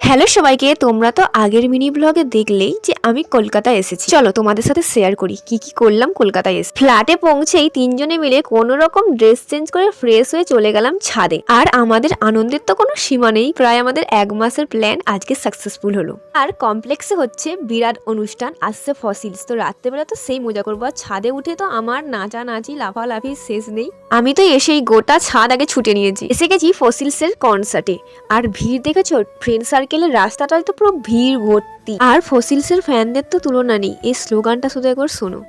Hello সবাইকে, তোমরা তো আগের মিনি ব্লগে দেখলেই যে আমি কলকাতা এসেছি। চলো তোমাদের সাথে শেয়ার করি কি কি করলাম কলকাতায় এসে। ফ্ল্যাটে পৌঁছেই তিনজনে মিলে কোনো রকম ড্রেস চেঞ্জ করে ফ্রেশ হয়ে চলে গেলাম ছাদে। আর আমাদের আনন্দের তো কোনো সীমা নেই, প্রায় আমাদের 1 মাসের প্ল্যান আজকে সাকসেসফুল হলো। আর কমপ্লেক্সে হচ্ছে বিরাট অনুষ্ঠান, আসছে ফসিলস, তো রাত্রেবেলা তো সেই মজা করবো। আর ছাদে উঠে তো আমার নাচানাচি লাফালাফি শেষ নেই। আমি তো এসেই গোটা ছাদ আগে ছুটে নিয়েছি। এসে গেছি ফসিলসের কনসার্টে। আর ভিড় দেখেছো, ফ্রেন্ড সার্কেলের রাস্তাটায় তো পুরো ভিড় ভর্তি। আর ফসিলসের ফ্যানদের তো তুলনা নেই। এই স্লোগানটা শুধু একবার শোনো।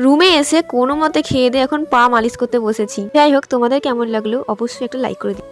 রুমে এসে কোনো মতে খেয়ে দিয়ে এখন পা মালিশ করতে বসেছি। যাই হোক, তোমাদের কেমন লাগলো অবশ্যই একটা লাইক করে দিও।